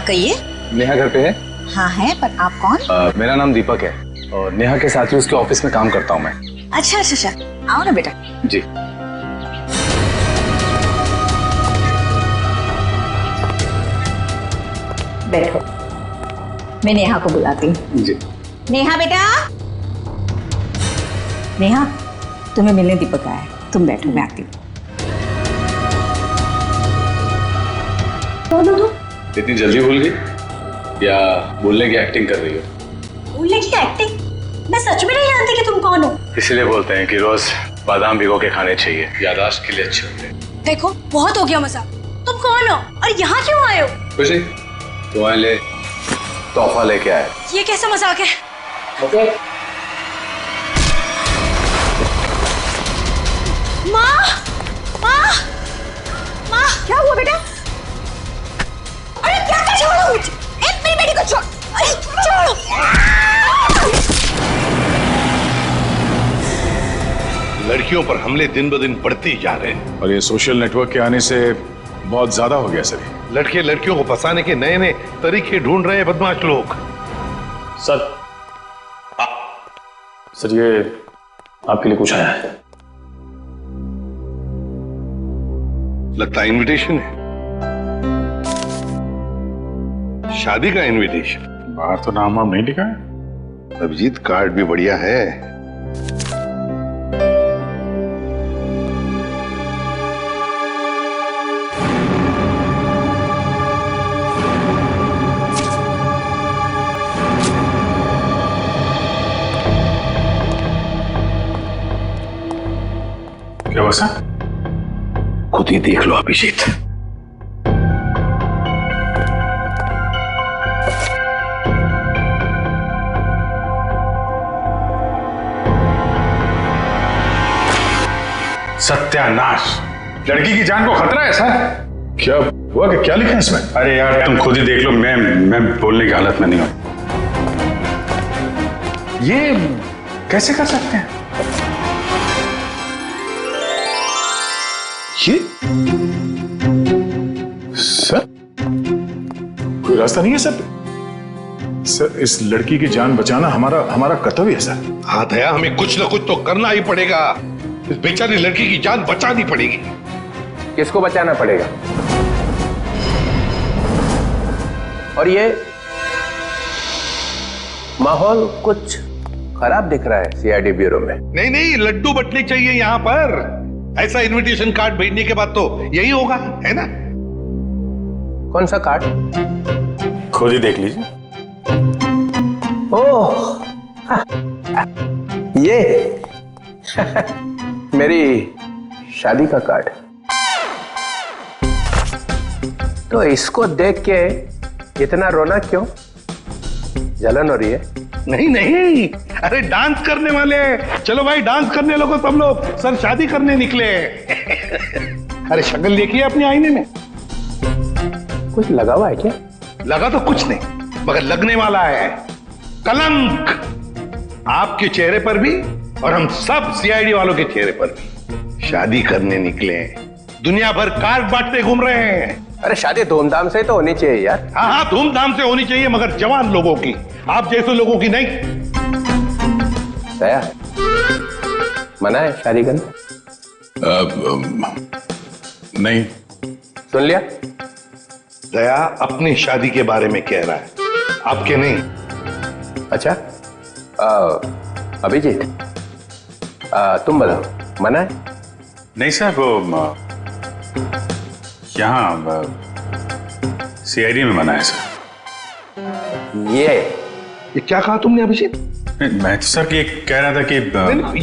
कहिए। नेहा घर पे है? हाँ है, पर आप कौन? मेरा नाम दीपक है और नेहा के साथ ही उसके ऑफिस में काम करता हूँ मैं। अच्छा अच्छा अच्छा, आओ ना बेटा। जी। बैठो, मैं नेहा को बुलाती हूँ। जी। नेहा बेटा। नेहा, तुम्हें मिलने दीपक आया है, तुम बैठो, मैं आती हूँ। इतनी जल्दी भूल गई या बोलने की एक्टिंग कर रही हो? बोलने की एक्टिंग? मैं सच में नहीं जानती कि तुम कौन हो। इसीलिए बोलते हैं कि रोज बादाम भिगो के खाने चाहिए, याददाश्त के लिए अच्छे होते हैं। देखो बहुत हो गया मजाक। तुम कौन हो और यहाँ क्यों आए हो? कुछ नहीं, तुम्हारे लिए तोहफा लेके आया। ये कैसा मजाक है? ओके। माँ, माँ, माँ, क्या हुआ बेटा? अरे क्या कर, छोड़ो मुझे, मेरी बेटी को छोड़, अरे छोड़ो। लड़कियों पर हमले दिन ब दिन बढ़ते ही जा रहे हैं और ये सोशल नेटवर्क के आने से बहुत ज्यादा हो गया सर। लड़के लड़कियों को फंसाने के नए नए तरीके ढूंढ रहे हैं बदमाश लोग। सर, सर ये आपके लिए कुछ आया है। लगता है इनविटेशन है, शादी का इनविटेशन। बाहर तो नाम वाम नहीं लिखा है। अभिजीत कार्ड भी बढ़िया है। क्या हुआ सर? खुद ही देख लो अभिजीत। सत्यानाश, लड़की की जान को खतरा है सर। क्या हुआ कि क्या लिखा है इसमें? अरे यार तुम खुद ही देख लो, मैं बोलने की हालत में नहीं हूं। ये कैसे कर सकते हैं? ये सर कोई रास्ता नहीं है सर? सर इस लड़की की जान बचाना हमारा कर्तव्य है सर। हाँ दया, हमें कुछ ना कुछ तो करना ही पड़ेगा। इस बेचारी लड़की की जान बचानी पड़ेगी। किसको बचाना पड़ेगा? और ये माहौल कुछ खराब दिख रहा है सीआईडी ब्यूरो में। नहीं नहीं, लड्डू बटने चाहिए यहाँ पर। ऐसा इनविटेशन कार्ड भेजने के बाद तो यही होगा, है ना? कौन सा कार्ड? खुद ही देख लीजिए। ओह ये मेरी शादी का कार्ड। तो इसको देख के इतना रोना क्यों? जलन हो रही है? नहीं नहीं, अरे डांस करने वाले। चलो भाई डांस करने लगो सब लोग। सर शादी करने निकले। अरे शक्ल देखिए अपने आईने में। कुछ लगा हुआ है क्या? लगा तो कुछ नहीं, मगर लगने वाला है कलंक आपके चेहरे पर भी और हम सब सीआईडी वालों के चेहरे पर भी। शादी करने निकले, दुनिया भर कार्ड बांटते घूम रहे हैं। अरे शादी धूमधाम से तो होनी चाहिए यार। हाँ हाँ, धूमधाम से होनी चाहिए, मगर जवान लोगों की, आप जैसे लोगों की नहीं। दया, मना है शादी करना? नहीं। सुन लिया? दया अपनी शादी के बारे में कह रहा है, आपके नहीं। अच्छा, अभिजीत तुम बताओ, मना है? नहीं सर, वो यहाँ सीआईडी में मना है सर। ये क्या कहा तुमने अभिजीत? मैं तो सर ये कह रहा था कि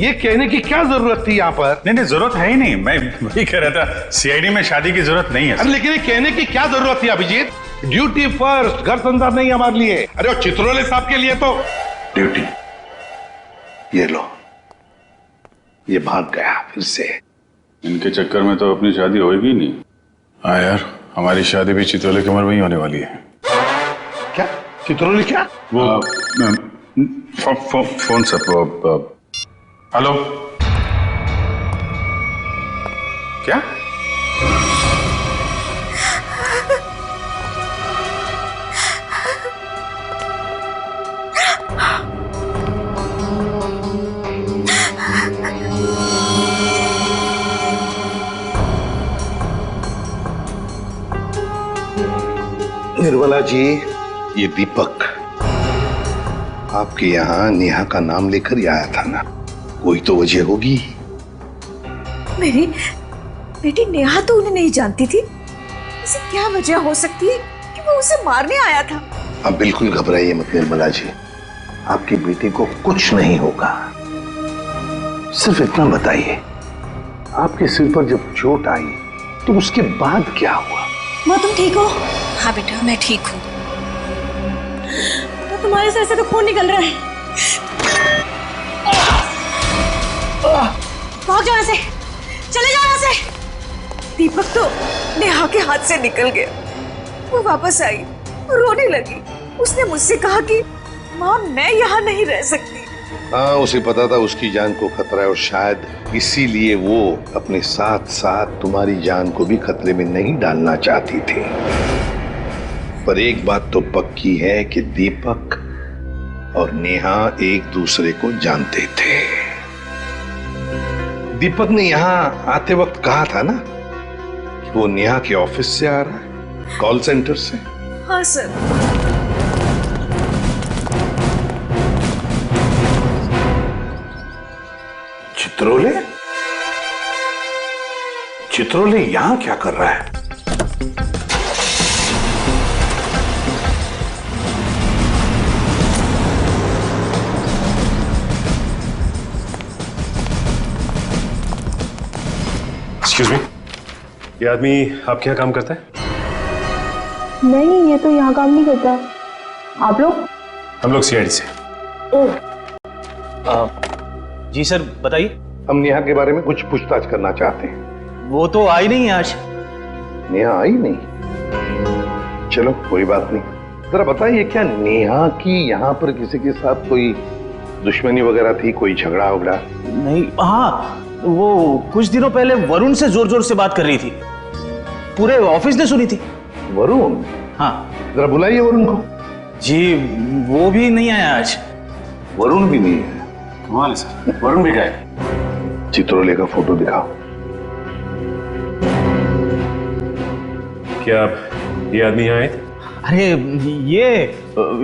ये कहने की क्या जरूरत थी यहाँ पर? नहीं जरूरत है ही नहीं। मैं वही कह रहा था, सीआईडी में शादी की जरूरत नहीं है। अरे लेकिन ये कहने की क्या जरूरत थी अभिजीत? ड्यूटी फर्स्ट, घर संसार नहीं हमारे लिए। अरे वो चित्रोले साहब के लिए तो ड्यूटी। ये लो, ये भाग गया फिर से। इनके चक्कर में तो अपनी शादी होगी नहीं। हाँ यार, हमारी शादी भी चित्रोले की उम्र में ही होने वाली है। क्या चित्रोले? क्या वो फोन सर, हेलो, क्या? निर्मला जी, ये दीपक आपके यहाँ नेहा का नाम लेकर ही आया था ना, कोई तो वजह होगी। मेरी बेटी नेहा तो उन्हें नहीं जानती थी, ऐसी क्या वजह हो सकती है कि वो उसे मारने आया था? अब बिल्कुल घबराइए मत निर्मला जी, आपकी बेटी को कुछ नहीं होगा। सिर्फ इतना बताइए, आपके सिर पर जब चोट आई तो उसके बाद क्या हुआ? माँ तुम ठीक हो? हाँ बेटा, मैं ठीक हूँ। तो तुम्हारे सर से तो खून निकल रहा है। भाग जाओ यहाँ से, चले जाओ यहाँ से। दीपक तो नेहा के हाथ से निकल गया। वो वापस आई, रोने लगी। उसने मुझसे कहा कि माँ मैं यहाँ नहीं रह सकती। हाँ, उसे पता था उसकी जान को खतरा है और शायद इसीलिए वो अपने साथ साथ तुम्हारी जान को भी खतरे में नहीं डालना चाहती थी। पर एक बात तो पक्की है कि दीपक और नेहा एक दूसरे को जानते थे। दीपक ने यहाँ आते वक्त कहा था ना कि वो नेहा के ऑफिस से आ रहा है, कॉल सेंटर से। हाँ सर। चित्रोले? चित्रोले यहां क्या कर रहा है? एक्सक्यूज मी, ये आदमी आपके यहाँ काम करता है? नहीं, ये तो यहाँ काम नहीं करता। आप लोग? हम लोग सीआईडी से। ओह, जी सर बताइए। हम नेहा के बारे में कुछ पूछताछ करना चाहते हैं। वो तो आई नहीं है आज। नेहा आई नहीं? चलो कोई बात नहीं। जरा बताइए, क्या नेहा की यहाँ पर किसी के साथ कोई दुश्मनी वगैरह थी, कोई झगड़ा वगड़ा? नहीं, हाँ वो कुछ दिनों पहले वरुण से जोर जोर से बात कर रही थी, पूरे ऑफिस ने सुनी थी। वरुण? हाँ। जरा बुलाइए वरुण को। जी वो भी नहीं आया आज। वरुण भी नहीं है? कमाल है सर, वरुण भी गए। चित्रोले का फोटो दिखाओ। क्या ये आदमी यहाँ आए थे? अरे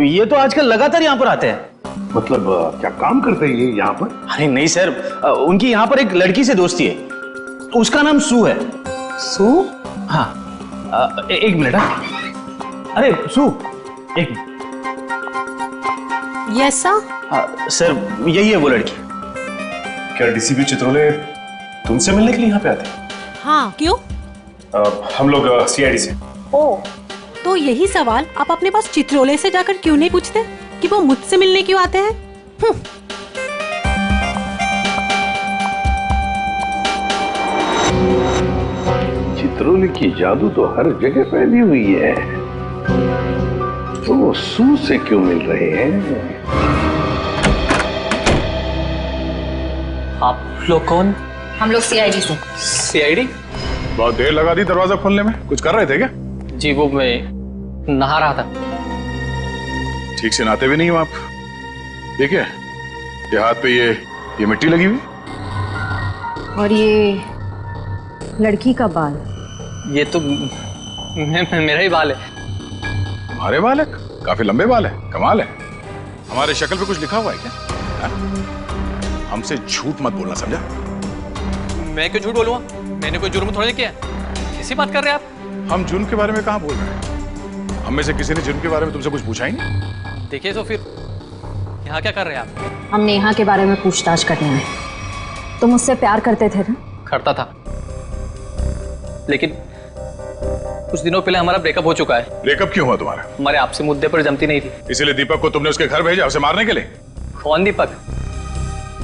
ये तो आजकल लगातार यहाँ पर आते हैं। मतलब क्या काम करते हैं ये यहाँ पर? अरे नहीं सर, उनकी यहाँ पर एक लड़की से दोस्ती है, उसका नाम सू है। सू? हाँ, एक मिनट। हाँ, अरे सू, एक मिनट। Yes sir. सर यही है वो लड़की। क्या डीसीपी चित्रोले तुमसे मिलने के लिए यहाँ पे आते हैं? हाँ, क्यों? हम लोग सीआईडी से। ओह, तो यही सवाल आप अपने पास चित्रोले से जाकर क्यों नहीं पूछते कि वो मुझसे मिलने क्यों आते हैं? चित्रोले की जादू तो हर जगह फैली हुई है, तो वो सू से क्यों मिल रहे हैं? आप लोग कौन? हम लोग सीआईडी से। सीआईडी? बहुत देर लगा दी दरवाजा खोलने में, कुछ कर रहे थे क्या? जी वो मैं नहा रहा था। ठीक से नहाते भी नहीं हो आप। ठीक है, ये हाथ पे ये मिट्टी लगी हुई। और ये लड़की का बाल? ये तो मेरा ही बाल है। तुम्हारे बाल है? काफी लंबे बाल है, कमाल है। हमारे शक्ल पे कुछ लिखा हुआ है क्या? हा? हमसे झूठ मत बोलना, समझा? मैं क्यों झूठ बोलूंगा? मैंने कोई जुर्म थोड़ी किया। कैसी बात कर रहे हैं आप? हम जुर्म के बारे में कहाँ बोल रहे हैं? हम में से किसी ने जुर्म के बारे में तुमसे कुछ पूछा ही नहीं। देखिए तो फिर यहाँ क्या कर रहे हैं आप? हम नेहा के बारे में पूछताछ करने आए। तुम मुझसे प्यार करते थे ना? करता था, लेकिन कुछ दिनों पहले हमारा ब्रेकअप हो चुका है। ब्रेकअप क्यों हुआ तुम्हारा? हमारे आपसे मुद्दे पर जमती नहीं थी। इसीलिए दीपक को तुमने उसके घर भेजा उसे मारने के लिए? कौन दीपक?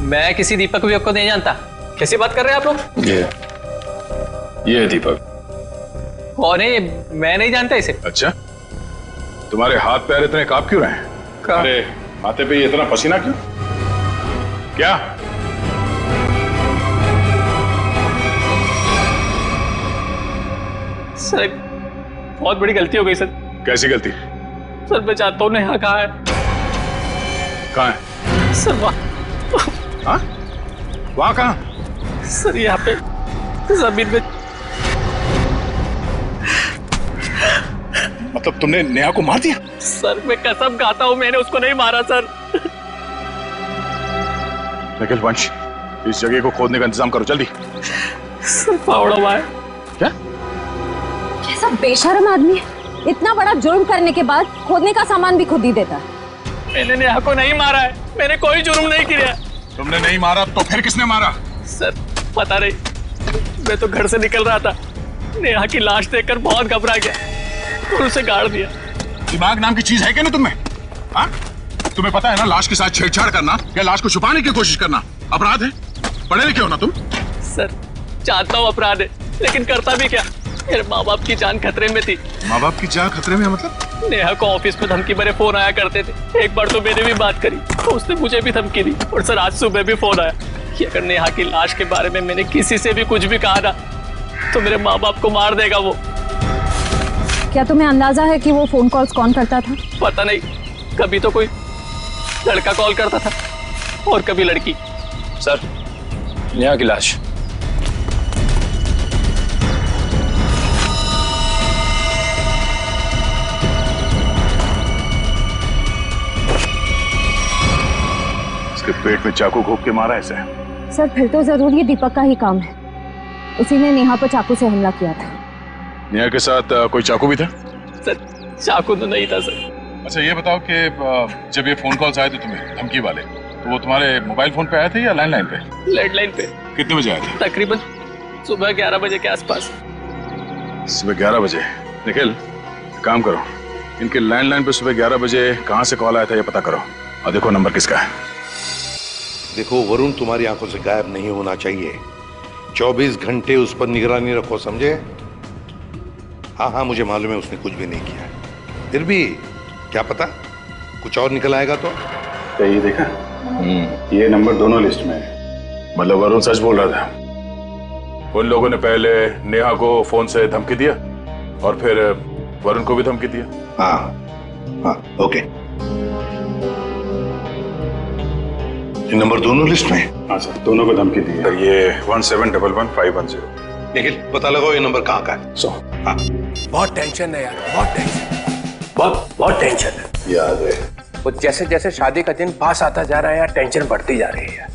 मैं किसी दीपक विपक को नहीं जानता। कैसी बात कर रहे हैं आप लोग? ये है दीपक। कौन है? मैं नहीं जानता इसे। अच्छा, तुम्हारे हाथ पैर इतने कांप क्यों रहे हैं? अरे माथे पे इतना पसीना क्यों? क्या? सर एक बहुत बड़ी गलती हो गई सर। कैसी गलती? सर मैं चाहता हूँ नेहा कहाँ है? कहाँ है? सर हाँ? वहाँ कहाँ? सर यहाँ पे जमीन में। मतलब तुमने नेहा को मार दिया? सर मैं कसम खाता हूँ मैंने उसको नहीं मारा सर। निखिल वंश, इस जगह को खोदने का इंतजाम करो जल्दी। फावड़ा भाई क्या? कैसा बेशर्म आदमी है, इतना बड़ा जुर्म करने के बाद खोदने का सामान भी खुद ही देता है। मैंने नेहा को नहीं मारा है, मैंने कोई जुर्म नहीं किया। तुमने नहीं मारा तो फिर किसने मारा? सर पता नहीं, मैं तो घर से निकल रहा था, नेहा की लाश देखकर बहुत घबरा गया और उसे गाड़ दिया। दिमाग नाम की चीज है क्या ना तुम्हें? हाँ? तुम्हें पता है ना लाश के साथ छेड़छाड़ करना या लाश को छुपाने की कोशिश करना अपराध है। पढ़े लिखे हो ना तुम? सर जानता हूँ अपराध है, लेकिन करता भी क्या, मेरे माँ बाप की जान खतरे में थी। माँ बाप की जान खतरे में मतलब? नेहा को ऑफिस में धमकी भरे फोन आया करते थे। एक बार तो मैंने भी बात करी तो उसने मुझे भी धमकी दी। और सर आज सुबह भी फोन आया कि अगर नेहा की लाश के बारे में मैंने किसी से भी कुछ भी कहा ना तो मेरे माँ बाप को मार देगा वो। क्या तुम्हें अंदाजा है कि वो फोन कॉल्स कौन करता था? पता नहीं, कभी तो कोई लड़का कॉल करता था और कभी लड़की। सर, नेहा की लाश। इसके पेट में चाकू घोंप के मारा ऐसे? सर फिर तो जरूर ये दीपक का ही काम है, उसी ने नेहा पर चाकू से हमला किया था। नेहा के साथ कोई चाकू भी था? सर चाकू तो नहीं था सर। अच्छा ये बताओ कि जब ये फोन कॉल्स आए थे तुम्हें धमकी वाले, तो वो तुम्हारे मोबाइल फोन पे आए थे या लैंडलाइन पे? लैंडलाइन पे। कितने बजे आए थे? तकरीबन सुबह 11 बजे के आसपास। सुबह 11 बजे? निखिल काम करो, इनके लैंडलाइन पे सुबह 11 बजे कहाँ से कॉल आया था ये पता करो और देखो नंबर किसका है। देखो वरुण तुम्हारी आंखों से गायब नहीं होना चाहिए, 24 घंटे उस पर निगरानी रखो, समझे? हाँ हाँ मुझे मालूम है उसने कुछ भी नहीं किया, फिर भी क्या पता कुछ और निकल आएगा तो। ये देखा, ये नंबर दोनों लिस्ट में है। मतलब वरुण सच बोल रहा था। उन लोगों ने पहले नेहा को फोन से धमकी दिया और फिर वरुण को भी धमकी दिया। हाँ हाँ ओके, ये नंबर दोनों लिस्ट में? हाँ सर, दोनों को धमकी दी है। ये 17111510। निखिल पता लगाओ ये नंबर कहाँ का है। हाँ बहुत टेंशन है यार, बहुत टेंशन, बहुत टेंशन है। याद है वो जैसे जैसे शादी का दिन पास आता जा रहा है यार, टेंशन बढ़ती जा रही है।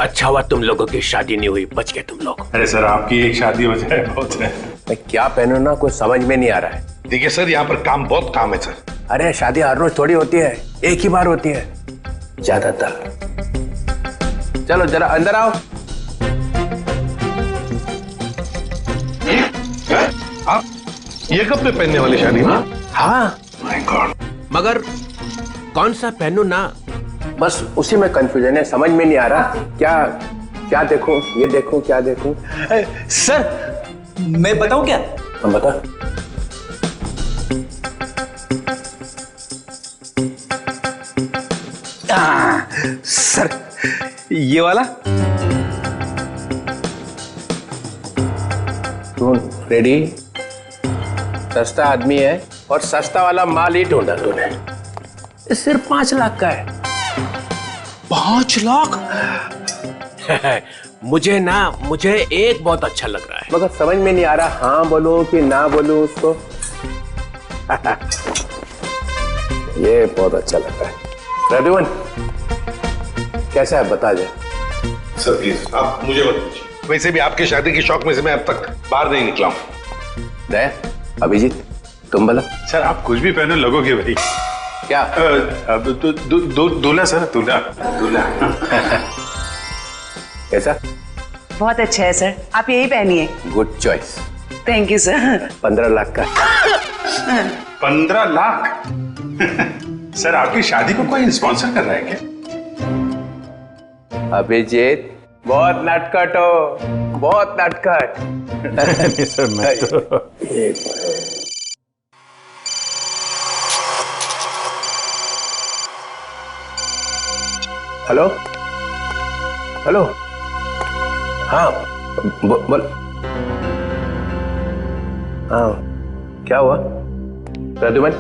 अच्छा हुआ तुम लोगों की शादी नहीं हुई, बच गए तुम लोग। अरे सर आपकी एक शादी हो जाए बहुत है। मैं क्या पहनूं ना कुछ समझ में नहीं आ रहा है। देखिए सर यहाँ पर बहुत काम है सर। अरे शादी हर रोज थोड़ी होती है, एक ही बार होती है ज्यादातर। चलो जरा अंदर आओ। ये कब पे पहनने वाली शादी ना? हाँ माय गॉड, मगर कौन सा पहनूं ना, बस उसी में कंफ्यूजन है, समझ में नहीं आ रहा क्या देखूं, ये देखूं क्या देखूं। सर मैं बताऊं क्या? हम बता। सर ये वाला। रेडी? सस्ता आदमी है और सस्ता वाला माल ही ढूंढा तूने। ये सिर्फ 5 लाख का है। 5 लाख? मुझे एक बहुत अच्छा लग रहा है, मगर समझ में नहीं आ रहा हाँ बोलूं कि ना बोलूं उसको। ये बहुत अच्छा लग रहा है। रघुवन कैसा है बता दे। सर प्लीज आप मुझे मत पूछिए, वैसे भी आपकी शादी की शौक में से मैं अब तक बाहर नहीं निकला हूँ। दया, अभिजीत तुम बोलो। सर आप कुछ भी पहने लगोगे भाई। क्या? दूल्हा सर, दूल्हा। कैसा? बहुत अच्छा है सर, आप यही पहनिए। Good choice. Thank you sir. 15 lakh का। 15 लाख? सर आपकी शादी को कोई स्पॉन्सर कर रहा है क्या? अभिजीत बहुत नटखट हो, बहुत नटखट। नहीं सर मैं तो हेलो हेलो, हाँ बोल। हाँ क्या हुआ प्रद्युमन?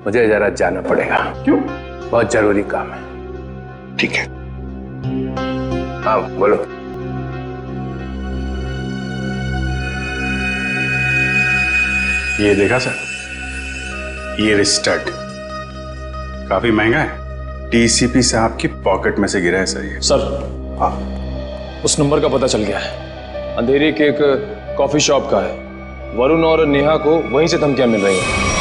मुझे जरा जाना पड़ेगा। क्यों? बहुत जरूरी काम है। ठीक है। हाँ बोलो। ये देखा सर, ये स्टड काफी महंगा है। डीसीपी साहब की पॉकेट में से गिरा है सर ये। सर उस नंबर का पता चल गया है, अंधेरी के एक कॉफी शॉप का है। वरुण और नेहा को वहीं से धमकियां मिल रही हैं।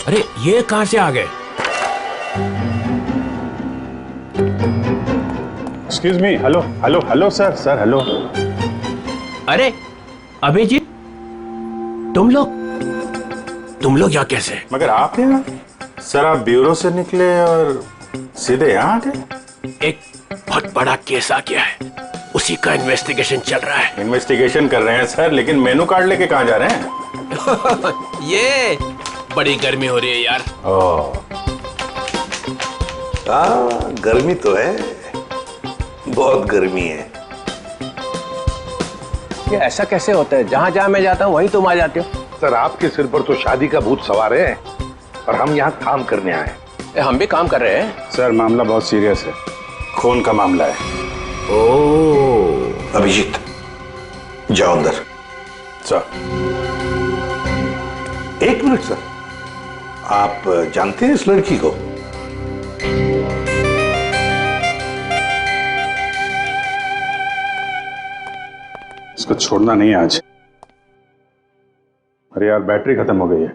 अरे ये कहां से आ गए? Excuse me, hello hello hello sir, sir hello. अरे अभिजीत, तुम लोग यहाँ कैसे? मगर आप यहाँ? सर आप ब्यूरो से निकले और सीधे यहाँ आ गए? एक बहुत बड़ा केस आ गया है, उसी का इन्वेस्टिगेशन चल रहा है। इन्वेस्टिगेशन कर रहे हैं सर, लेकिन मेनू कार्ड लेके कहाँ जा रहे हैं? ये बड़ी गर्मी हो रही है यार। हाँ गर्मी तो है, बहुत गर्मी है। ये ऐसा कैसे होता है? जहाँ जहाँ मैं जाता हूँ वहीं तुम आ जाते हो। सर आपके सिर पर तो शादी का भूत सवार है और हम यहाँ काम करने आए। हम भी काम कर रहे हैं। सर मामला बहुत सीरियस है, खून का मामला है। ओह अभिजीत जाओ अंदर। सर एक मिनट सर, आप जानते हैं इस लड़की को? इसको छोड़ना नहीं आज। अरे यार बैटरी खत्म हो गई है।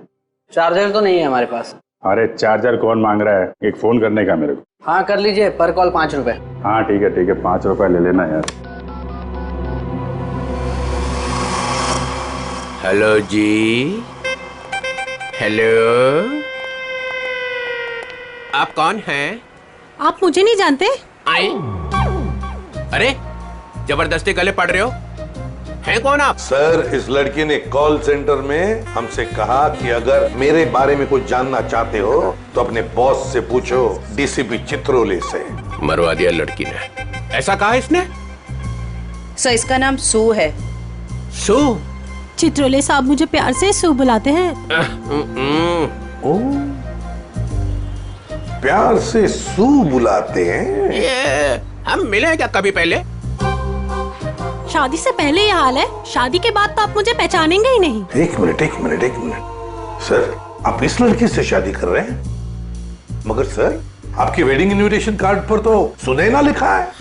चार्जर तो नहीं है हमारे पास। अरे चार्जर कौन मांग रहा है, एक फोन करने का मेरे को। हाँ कर लीजिए, पर कॉल 5 रुपए। हाँ ठीक है 5 रुपए ले लेना यार। हेलो जी, हेलो, आप कौन हैं? आप मुझे नहीं जानते? आए? अरे जबरदस्ती गले पड़ रहे हो, हैं कौन आप? सर इस लड़की ने कॉल सेंटर में हमसे कहा कि अगर मेरे बारे में कुछ जानना चाहते हो तो अपने बॉस से पूछो, डीसीपी चित्रोले से। मरवा दिया लड़की ने, ऐसा कहा इसने? सर इसका नाम सू है। सू? चित्रोले साहब मुझे प्यार से सू बुलाते हैं। ओ, प्यार से सू बुलाते हैं? ये हम मिले हैं क्या कभी पहले? शादी से पहले ये हाल है, शादी के बाद तो आप मुझे पहचानेंगे ही नहीं। एक मिनट सर, आप इस लड़की से शादी कर रहे हैं? मगर सर आपकी वेडिंग इनविटेशन कार्ड पर तो सुनैना लिखा है।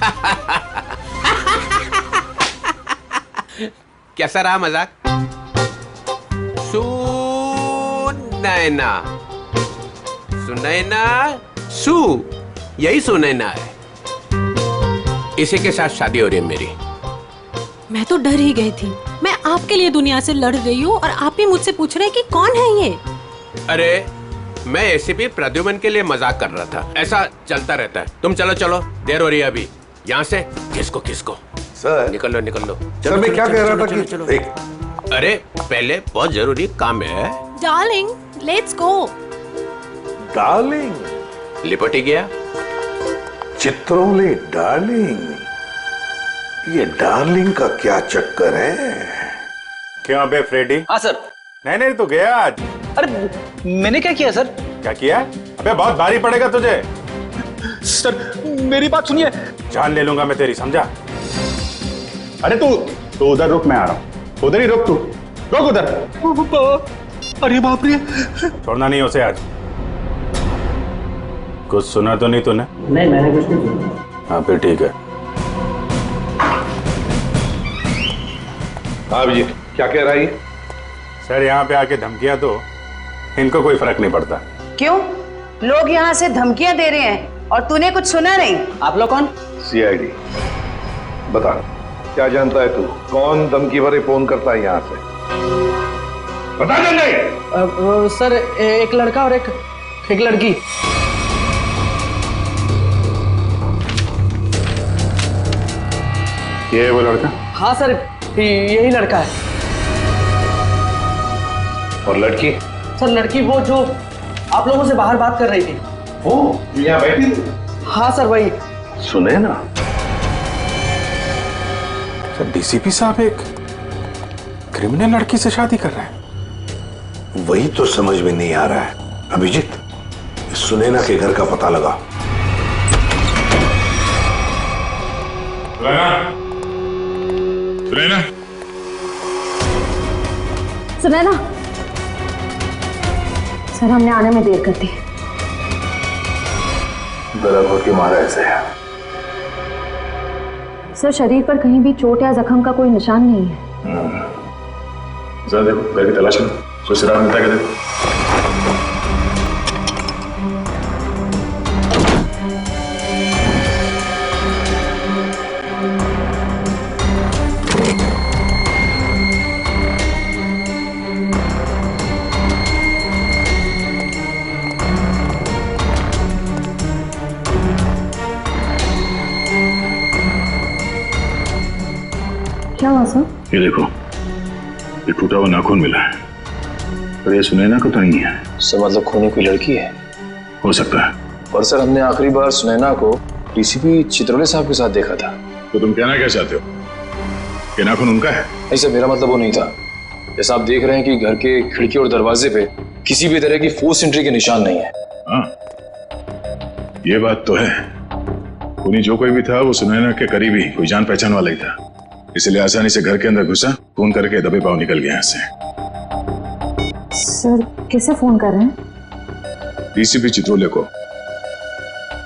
कैसा रहा मजाक? सुनैना, सुनैना, सू, यही सुनैना है। इसी के साथ शादी हो रही है मेरी। मैं तो डर ही गई थी। मैं आपके लिए दुनिया से लड़ रही हूँ और आप ही मुझसे पूछ रहे हैं कि कौन है ये? अरे मैं एसीपी प्रद्युमन के लिए मजाक कर रहा था, ऐसा चलता रहता है। तुम चलो चलो, देर हो रही है अभी। यहाँ से किसको सर निकल लो। सर मैं क्या कह रहा था कि चलो। अरे पहले बहुत जरूरी काम है। Darling let's go. डार्लिंग? लिपट ही गया। चित्रोले डार्लिंग, ये डार्लिंग का क्या चक्कर है? क्यों बे फ्रेडी? हाँ सर। नहीं तो गया आज। अरे मैंने क्या किया सर? क्या किया? अबे बहुत भारी पड़ेगा तुझे। सर मेरी बात सुनिए। जान ले लूंगा मैं तेरी, समझा? अरे तू उधर रुक, मैं आ रहा हूँ। उधर ही रुक, तू रुक उधर। अरे बाप रे, छोड़ना नहीं उसे आज। कुछ सुना तो नहीं तूने? नहीं मैंने कुछ नहीं सुना। हाँ फिर ठीक है। हाँ जी, क्या कह रहा है? सर यहाँ पे आके धमकियां तो इनको कोई फर्क नहीं पड़ता। क्यों? लोग यहाँ से धमकियां दे रहे हैं और तूने कुछ सुना नहीं? आप लोग कौन? सीआईडी। बता क्या जानता है तू? कौन धमकी भरे फोन करता है यहाँ से? बता जल्दी। सर एक लड़का और एक लड़की। ये है वो लड़का? हाँ सर यही लड़का है। और लड़की? सर लड़की वो जो आप लोगों से बाहर बात कर रही थी। वो यहाँ बैठी थी? हाँ सर वही। सुने ना सर, डीसीपी साहब एक क्रिमिनल लड़की से शादी कर रहे हैं। वही तो समझ में नहीं आ रहा है। अभिजीत, सुनैना के घर का पता लगा। सुनैना, सुनैना, सर हमने आने में देर कर दी। गला घोट के मारा ऐसे है। सर शरीर पर कहीं भी चोट या जख्म का कोई निशान नहीं है। जरा देखो, घर की तलाश करो, कोई सुराग मिलता है क्या? देखो। क्या हुआ सर? ये देखो, ये टूटा हुआ नाखून मिला है, पर ये सुनैना को तो नहीं है। सर मतलब खूनी कोई लड़की है? हो सकता है। पर सर हमने आखिरी बार सुनैना को डीसीपी चित्रोले साहब के साथ देखा था। तो तुम कहना क्या चाहते हो? ये नाखून उनका है? नहीं सर, मेरा मतलब वो नहीं था। जैसा आप देख रहे हैं कि घर के खिड़की और दरवाजे पे किसी भी तरह की फोर्स एंट्री के निशान नहीं है। हाँ, ये बात तो है। खूनी जो कोई भी था वो सुनैना के करीबी कोई जान पहचान वाला ही था, इसलिए आसानी से घर के अंदर घुसा, फोन करके दबे पांव निकल गया यहाँ से। सर किसे फोन कर रहे हैं? डीसीपी चित्रोले को।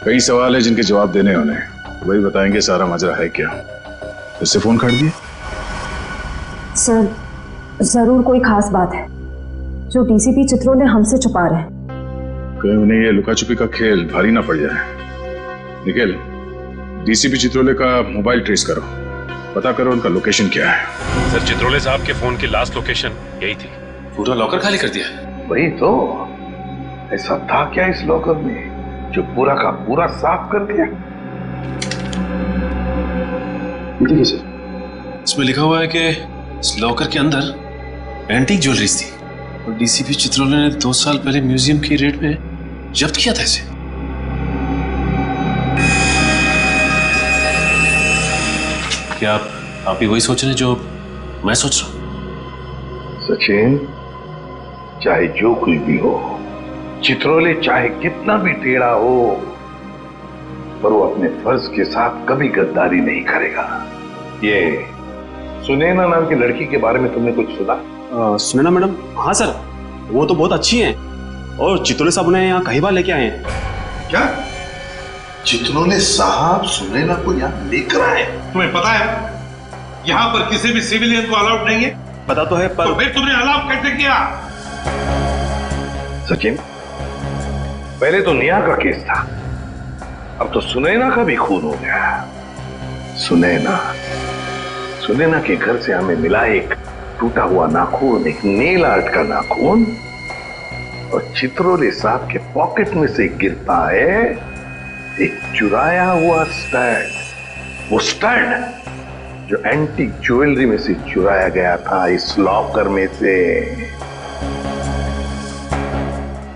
कई सवाल है जिनके जवाब देने उन्हें, वही बताएंगे सारा माजरा है क्या। उससे फोन काट दिए? सर जरूर कोई खास बात है जो डीसीपी चित्रोले हमसे छुपा रहे हैं। कहीं उन्हें ये लुका छुपी का खेल भारी ना पड़ जाए। निखिल, डीसीपी चित्रोले का मोबाइल ट्रेस करो, पता करो उनका लोकेशन क्या है। सर चित्रोले साहब के फोन की लास्ट लोकेशन यही थी। पूरा लॉकर खाली कर दिया? वही तो, ऐसा था क्या इस लॉकर में जो पूरा का पूरा साफ कर दिया? देखिए सर, इसमें लिखा हुआ है कि इस लॉकर के अंदर एंटीक ज्वेलरीज थी और डीसीपी चित्रोले ने 2 साल पहले म्यूजियम की रेट में जब्त किया था इसे। क्या आप भी वही सोच रहे हैं जो मैं सोच रहा हूं? सचिन, चाहे जो कुछ भी हो, चित्रोले चाहे कितना भी टेढ़ा हो, पर वो अपने फर्ज के साथ कभी गद्दारी नहीं करेगा। ये सुनैना नाम की लड़की के बारे में तुमने कुछ सुना? सुनैना मैडम? हाँ सर, वो तो बहुत अच्छी हैं और चित्रोले साहब उन्हें यहाँ कई बार लेके आए हैं। क्या चित्रोले साहब सुनैना को यहाँ लेकर आए? तुम्हें पता है यहाँ पर किसी भी सिविलियन को अलाउड नहीं है? पता तो है, पर तो फिर तुमने अलाउ कैसे किया? सचिन, पहले तो नेहा का केस था, अब तो सुनैना का भी खून हो गया। सुनैना के घर से हमें मिला एक टूटा हुआ नाखून, एक नेल आर्ट का नाखून, और चित्रोले साहब के पॉकेट में से गिरता है एक चुराया हुआ स्टड। वो स्टड जो एंटीक ज्वेलरी में से चुराया गया था इस लॉकर में से।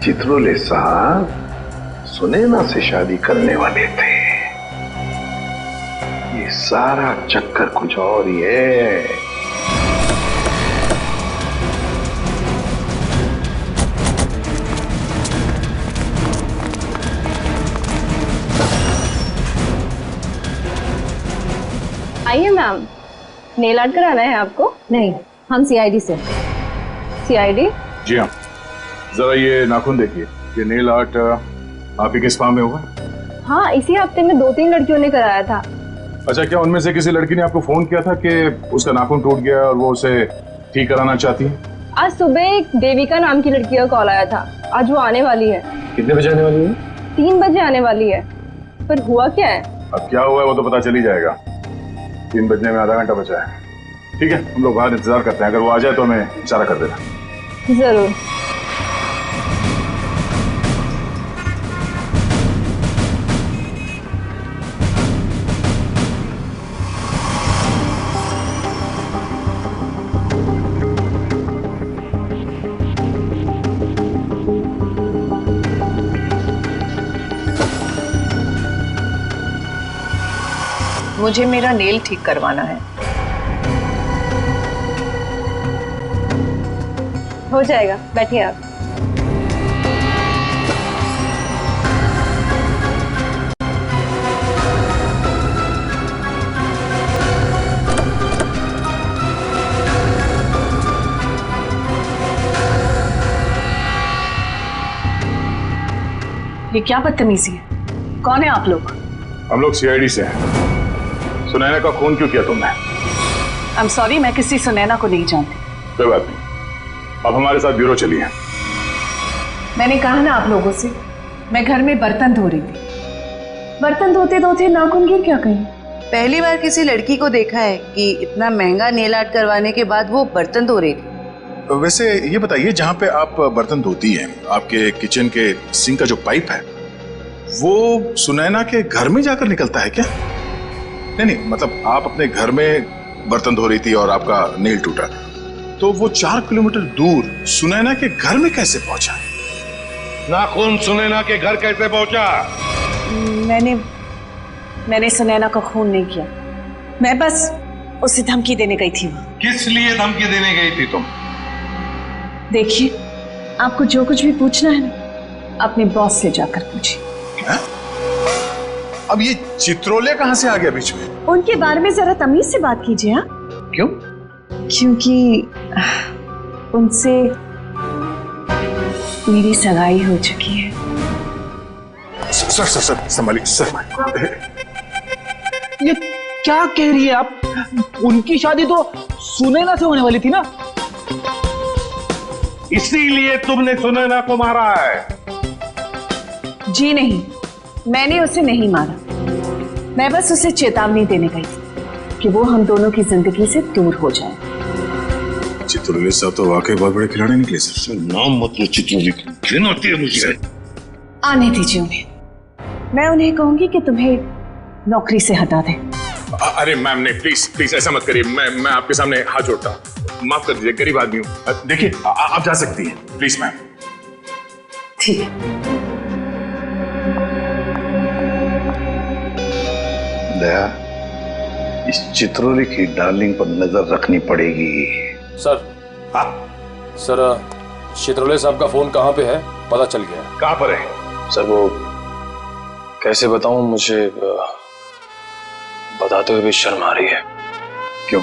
चित्रोले साहब सुनैना से शादी करने वाले थे। ये सारा चक्कर कुछ और ही है। आइए मैम, नेल आर्ट कराना है आपको? नहीं, हम सीआईडी से। सीआईडी? जी हाँ। जरा ये नाखून देखिए, ये नेल आर्ट आप ही के स्पा में होगा? हाँ, इसी हफ्ते में 2-3 लड़कियों ने कराया था। अच्छा, क्या उनमें से किसी लड़की ने आपको फोन किया था कि उसका नाखून टूट गया और वो उसे ठीक कराना चाहती है? आज सुबह एक देविका नाम की लड़की का कॉल आया था। आज वो आने वाली है। कितने बजे आने वाली है? 3 बजे आने वाली है। पर हुआ क्या है? अब क्या हुआ है वो तो पता चल ही जाएगा। 3 बजने में आधा घंटा बचा है। ठीक है, हम लोग बाहर इंतजार करते हैं, अगर वो आ जाए तो हमें इशारा कर देना। जरूर। मुझे मेरा नेल ठीक करवाना है। हो जाएगा, बैठिए आप। ये क्या बदतमीजी है? कौन है आप लोग? हम लोग सीआईडी से हैं। सुनैना का खून क्यों किया तुमने? आई एम सॉरी, मैं किसी सुनैना को नहीं जानती। कोई बात नहीं, अब हमारे साथ ब्यूरो चलिए। मैंने कहा ना आप लोगों से, मैं घर में बर्तन धो रही थी। बर्तन धोते धोते नाखून गिर क्या कहीं? पहली बार किसी लड़की को देखा है कि इतना महंगा नेल आर्ट करवाने के बाद वो बर्तन धो रही थी। वैसे ये बताइए, जहाँ पे आप बर्तन धोती हैं, आपके किचन के सिंक का जो पाइप है वो सुनैना के घर में जाकर निकलता है क्या? नहीं, मतलब आप अपने घर में बर्तन धो रही थी और आपका नेल टूटा, तो वो 4 किलोमीटर दूर सुनैना के घर में कैसे पहुंचा? नाखून सुनैना के घर कैसे पहुंचा? मैंने सुनैना का खून नहीं किया। मैं बस उसे धमकी देने गई थी। किस लिए धमकी देने गई थी तुम? देखिए, आपको जो कुछ भी पूछना है ना, अपने बॉस से जाकर पूछिए। अब ये चित्रोले कहां से आ गया बीच में? उनके बारे में जरा तमीज से बात कीजिए। हाँ, क्यों? क्योंकि उनसे मेरी सगाई हो चुकी है। सर संभालिए सर। ये क्या कह रही है आप? उनकी शादी तो सुनैना से होने वाली थी ना? इसीलिए तुमने सुनैना को मारा है? जी नहीं, मैंने उसे नहीं मारा। मैं बस उसे चेतावनी देने गई कि वो हम दोनों की जिंदगी से दूर हो जाए। चित्रोले साहब तो वाकई बहुत बड़े खिलाड़ी निकले सर। नाम मतलब चित्रोले, घिन आती है मुझे। आने दीजिए उन्हें, मैं उन्हें कहूंगी कि तुम्हें नौकरी से हटा दें। अरे मैम नहीं, प्लीज ऐसा मत करिए। मैं आपके सामने हाथ जोड़ता हूँ, माफ कर दीजिए, गरीब आदमी हूँ। देखिए आप जा सकती हैं, प्लीज मैम। ठीक है। दया, इस चित्रोले की डार्लिंग पर नजर रखनी पड़ेगी। सर। हाँ सर, चित्रोले साहब का फोन कहाँ पे है पता चल गया। कहाँ पर है? सर वो कैसे बताऊं, मुझे बताते हुए भी शर्म आ रही है। क्यों?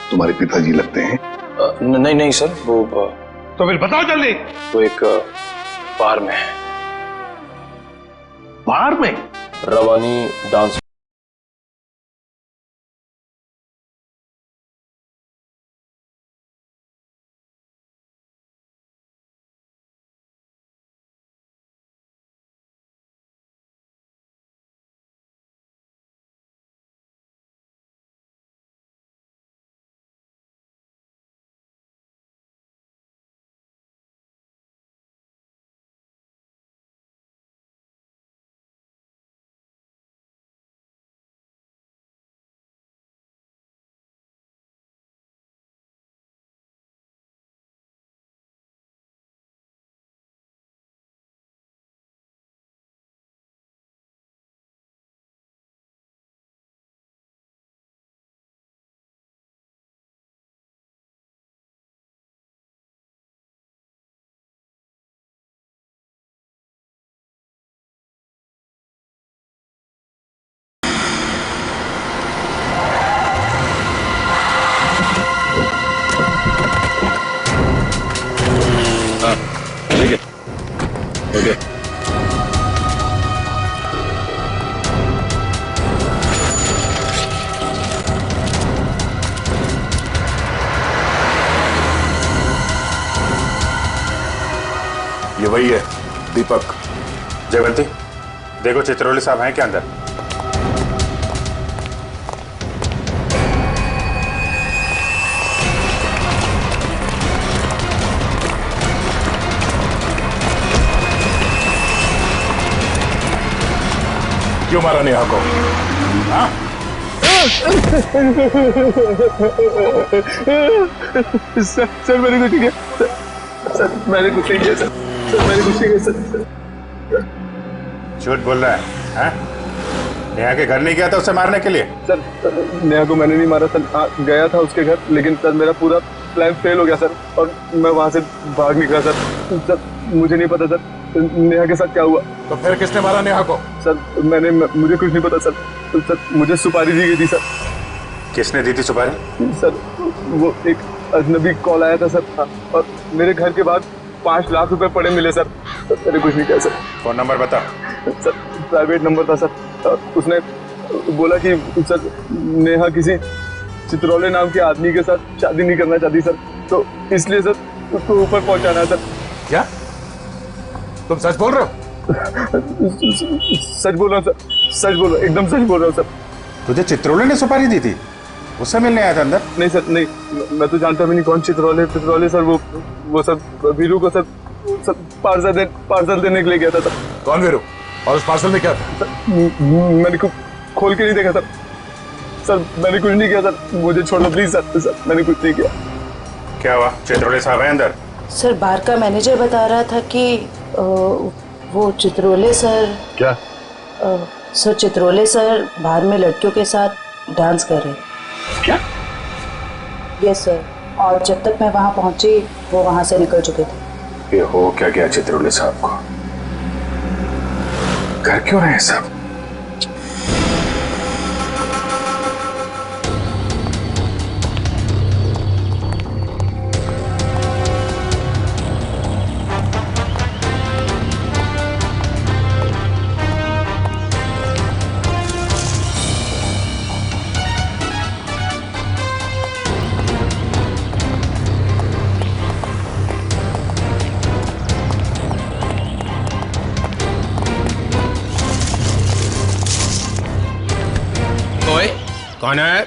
तुम्हारे पिताजी लगते हैं? नहीं सर, वो तो फिर बताओ जल्दी। वो एक बार में है। बार में? रवानी डांस। ओके। ये वही है दीपक। जयवंती, देखो चित्रोले साहब हैं क्या अंदर? क्यों मारा नेहा को? हाँ? सर मैंने कुछ नहीं किया। सर मैंने कुछ नहीं किया। सर मैंने कुछ नहीं किया। सर झूठ बोल रहा है? हाँ? नेहा के घर नहीं गया था उसे मारने के लिए? सर नेहा को मैंने नहीं मारा सर। हाँ गया था उसके घर, लेकिन सर मेरा पूरा प्लान फेल हो गया सर, और मैं वहां से भाग निकला सर। सर मुझे नहीं पता सर नेहा के साथ क्या हुआ। तो फिर किसने मारा नेहा को? सर मुझे कुछ नहीं पता सर। सर मुझे सुपारी दी गई थी सर। किसने दी थी सुपारी? सर वो एक अजनबी कॉल आया था सर, और मेरे घर के बाहर 5 लाख रुपए पड़े मिले सर। मैंने कुछ नहीं किया सर। फोन नंबर बता। सर प्राइवेट नंबर था सर। उसने बोला कि सर नेहा किसी चित्रोले नाम के आदमी के साथ शादी नहीं करना चाहती सर, तो इसलिए सर उसको ऊपर पहुंचाना है सर। क्या तुम सच बोल रहे हो? सच बोल रहा हूँ सर, सच बोल रहा हूँ, एकदम सच बोल रहा हूँ सर। तुझे चित्रोले ने सुपारी दी थी, उससे मिलने आया था अंदर? नहीं सर नहीं, मैं तो जानता भी नहीं कौन चित्रोले सर। वो सर वीरू को सर पार्सल देने के लिए गया था सर। कौन वीरू? और उस पार्सल में क्या था? मैंने खोल के नहीं देखा सर। सर मैंने कुछ नहीं किया सर, मुझे छोड़ दो प्लीज सर। सर मैंने कुछ नहीं किया। क्या हुआ? चित्रोले साहब है अंदर? सर बार का मैनेजर बता रहा था कि वो चित्रोले सर। क्या? सर चित्रोले सर बाहर में लड़कियों के साथ डांस कर रहे। क्या? यस सर, और जब तक मैं वहां पहुंची वो वहां से निकल चुके थे। ये हो क्या गया चित्रोले साहब को? घर क्यों रहे सब? कौन है?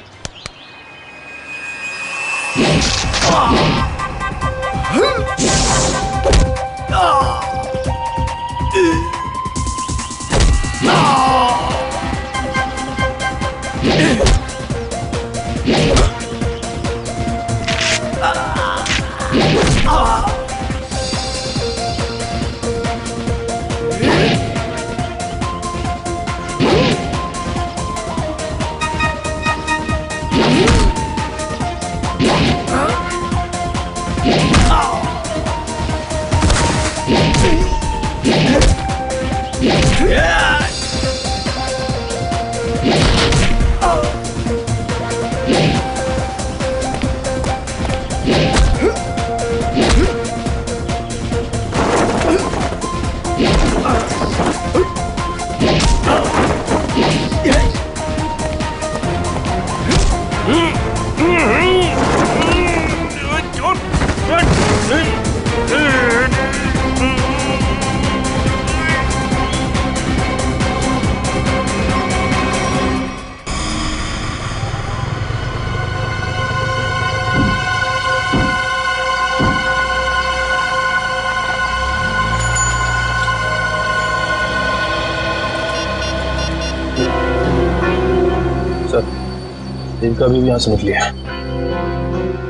इनका भी यहाँ समझ लिया।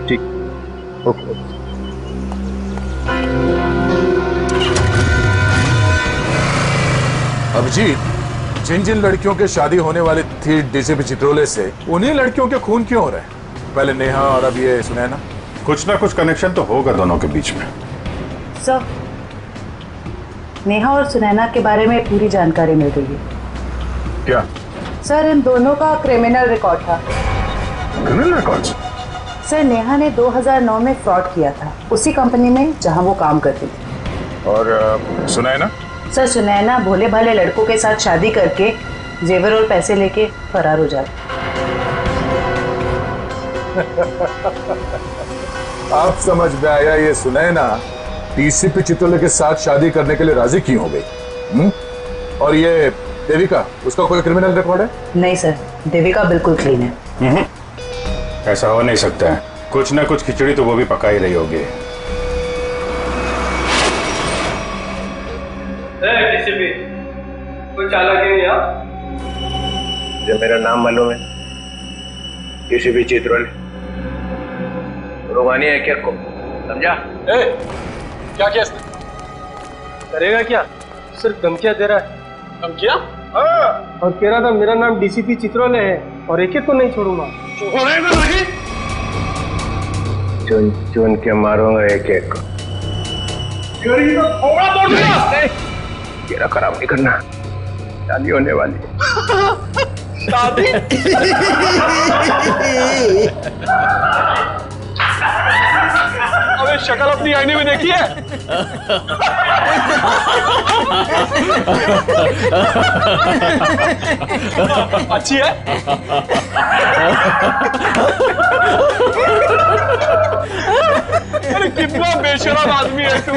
ठीक, ओके। अभिजीत, जिन जिन लड़कियों के शादी होने वाली थी डीसीपी चित्रोले से, उन्हीं लड़कियों के खून क्यों हो रहे हैं? पहले नेहा और अब ये सुनैना। कुछ ना कुछ कनेक्शन तो होगा दोनों के बीच में। सर नेहा और सुनैना के बारे में पूरी जानकारी मिल गई है। क्या? सर इन दोनों का क्रिमिनल रिकॉर्ड था। Criminal record? सर नेहा ने 2009 में फ्रॉड किया था उसी कंपनी में जहां वो काम करती थी। और सुनैना? सर सुनैना भोले भाले लड़कों के साथ शादी करके जेवर और पैसे लेके फरार हो जाती। आप समझ में आया, ये सुनैना डीसीपी चित्रोले के साथ शादी करने के लिए राजी क्यों हो गई? और ये देविका, उसका कोई क्रिमिनल रिकॉर्ड है? नहीं सर, देविका बिल्कुल क्लीन है। ऐसा हो नहीं सकता है, कुछ ना कुछ खिचड़ी तो वो भी पका ही रही होगी। कोई चालाक है यहाँ? जो मेरा नाम मालूम है, किसी भी चित्रोले रुमानी है क्या को समझा? क्या किया इसने? करेगा क्या? सिर्फ धमकियां दे रहा है। धमकियां? हाँ, और कह रहा था मेरा नाम डीसीपी चित्रोले है और एक को नहीं छोड़ूंगा। छोड़ेगा नहीं? चुन चुन के मारूंगा एक एक को। थोड़ा तोड़ दिया। तेरा खराब नहीं करना, शादी होने वाली है। शादी? अबे शक्ल अपनी आईने में देखी है? अच्छी है? अरे कितना बेशरम आदमी है तू।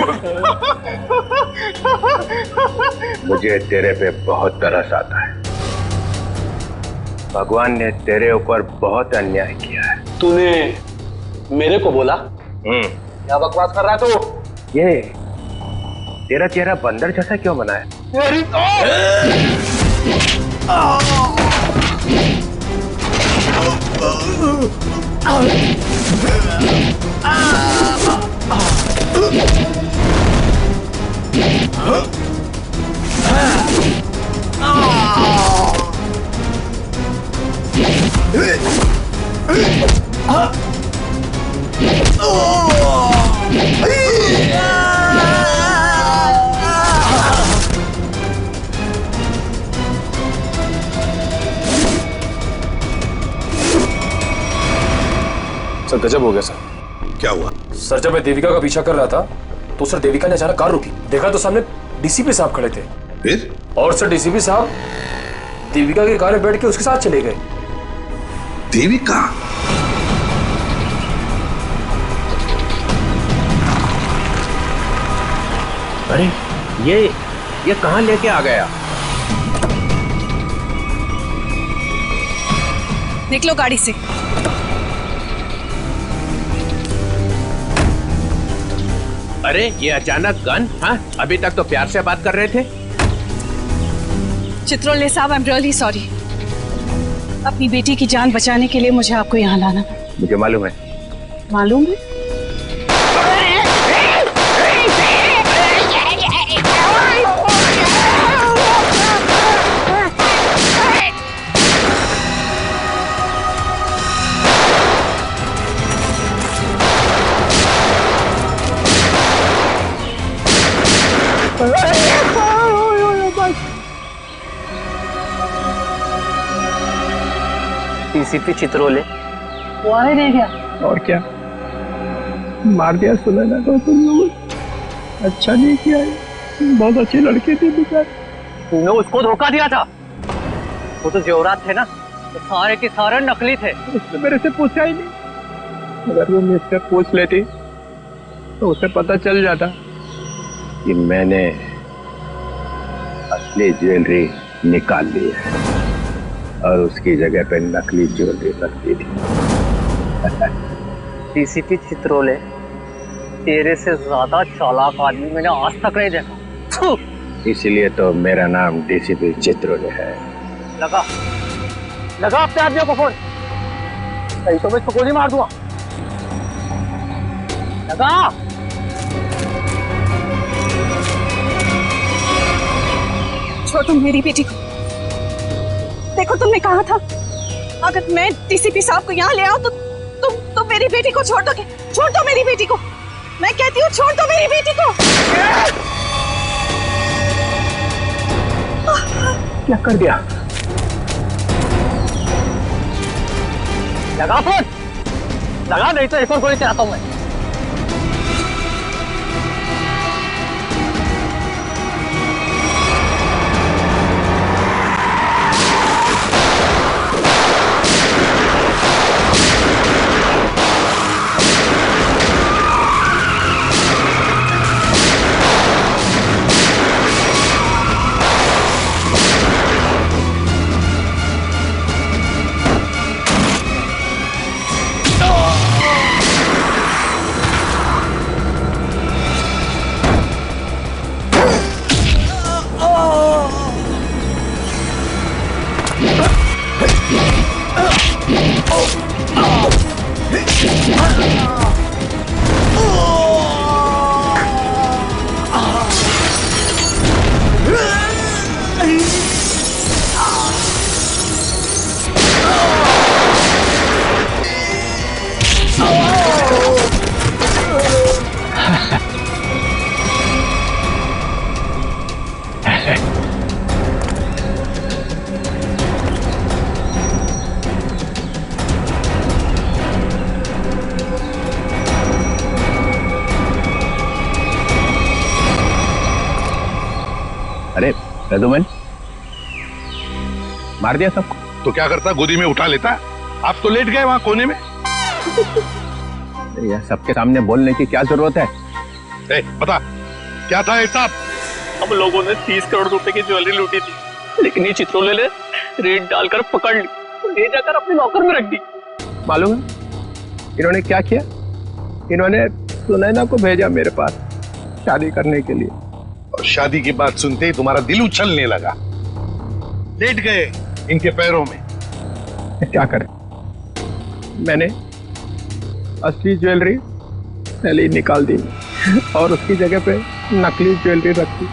मुझे तेरे पे बहुत तरस आता है। भगवान ने तेरे ऊपर बहुत अन्याय किया है। तूने मेरे को बोला? क्या बकवास कर रहा है तू? ये तेरा चेहरा बंदर जैसा क्यों बना है? सर गजब हो गया सर। क्या हुआ? सर जब मैं देविका का पीछा कर रहा था तो सर देविका ने अचानक कार रोकी। देखा तो सामने डीसीपी साहब खड़े थे। फिर? और सर डीसीपी साहब देविका की कार में बैठ के उसके साथ चले गए। देविका? अरे ये कहां लेके आ गया? निकलो गाड़ी से। अरे ये अचानक गन? हाँ, अभी तक तो प्यार से बात कर रहे थे। चित्रोले साहब, आई एम रियली सॉरी। अपनी बेटी की जान बचाने के लिए मुझे आपको यहाँ लाना पड़ा। मुझे मालूम है। मालूम है? डीसीपी चित्रोले वो आने नहीं गया। और क्या मार दिया सुनैना को तुम लोग। अच्छा नहीं किया है, बहुत अच्छी लड़की थी बेचारी। तूने उसको धोखा दिया था। वो तो जेवरात थे ना, तो सारे के सारे नकली थे। उसने मेरे से पूछा ही नहीं। अगर वो मुझसे पूछ लेती तो उसे पता चल जाता कि मैंने असली ज्वेलरी निकाल ली है और उसकी जगह पे नकली ज्वेलरी रख दी थी। डीसीपी चित्रोले, तेरे से ज्यादा चालाक आदमी मैंने आज तक नहीं देखा। इसलिए तो मेरा नाम डीसीपी चित्रोले है। लगा अपने आदमियों को फोन, नहीं तो मैं इसको गोली मार दूंगा। लगा। छोड़ तुम मेरी बेटी को। देखो तुमने कहा था अगर मैं डीसीपी साहब को यहाँ ले आऊं तो तुम मेरी बेटी को छोड़ दोगे। छोड़ दो मेरी बेटी को, मैं कहती हूँ छोड़ दो मेरी बेटी को। क्या कर दिया? लगा फोन, लगा, नहीं तो एक और गोली चलाता हूं मैं। अरे रदुमन, मार दिया सबको? तो क्या करता, गोदी में उठा लेता? आप तो लेट गए वहां कोने में। यह सबके सामने बोलने की क्या जरूरत है? बता क्या था हिसाब? हम लोगों ने 30 करोड़ रुपए की ज्वेलरी लूटी थी, लेकिन ये चित्रोले ने रेड डालकर पकड़ ली और ले जाकर अपने लॉकर में रख दी। मालूम है इन्होंने क्या किया? इन्होंने सुनैना को भेजा मेरे पास शादी करने के लिए। और शादी की बात सुनते ही तुम्हारा दिल उछलने लगा, लेट गए इनके पैरों में। क्या करें, मैंने असली ज्वेलरी पहले ही निकाल दी और उसकी जगह पे नकली ज्वेलरी रख दी,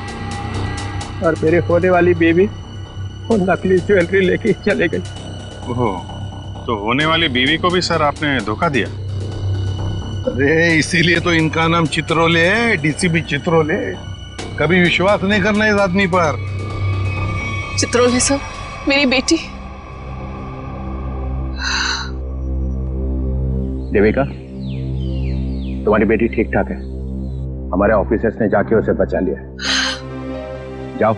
और मेरे होने वाली बेबी वो नकली ज्वेलरी लेके चले गई। ओह, तो होने वाली बीवी को भी सर आपने धोखा दिया? अरे इसीलिए तो इनका नाम चित्रोले है, डीसीपी चित्रोले। कभी विश्वास नहीं करना इस आदमी पर। चित्रोले सर, मेरी बेटी। देविका, तुम्हारी बेटी ठीक ठाक है। हमारे ऑफिसर्स ने जाके उसे बचा लिया। जाओ,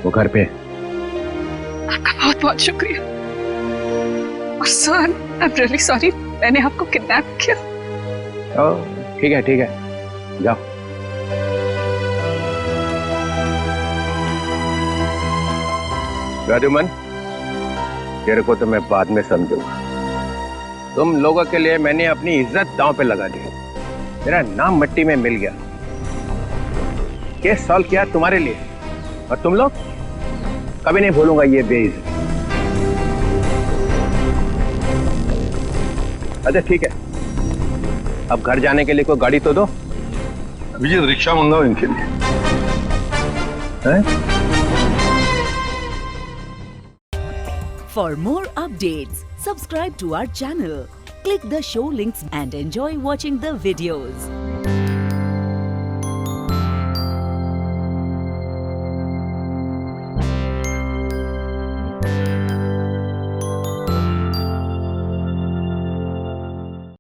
वो घर पे। आपका बहुत बहुत शुक्रिया। और sir, I am really sorry, मैंने आपको किडनैप किया। ठीक है ठीक है, जाओ। रदुमन, तेरे को तो मैं बाद में समझूंगा। तुम लोगों के लिए मैंने अपनी इज्जत दांव पे लगा दी, मेरा नाम मिट्टी में मिल गया। केस सॉल्व किया तुम्हारे लिए, और तुम लोग कभी नहीं भूलूंगा ये बेइज्जती। अच्छा ठीक है, अब घर जाने के लिए कोई गाड़ी तो दो। विजय, रिक्शा मंगाओ इनके लिए। For more updates, subscribe to our channel, click the show links and enjoy watching the videos.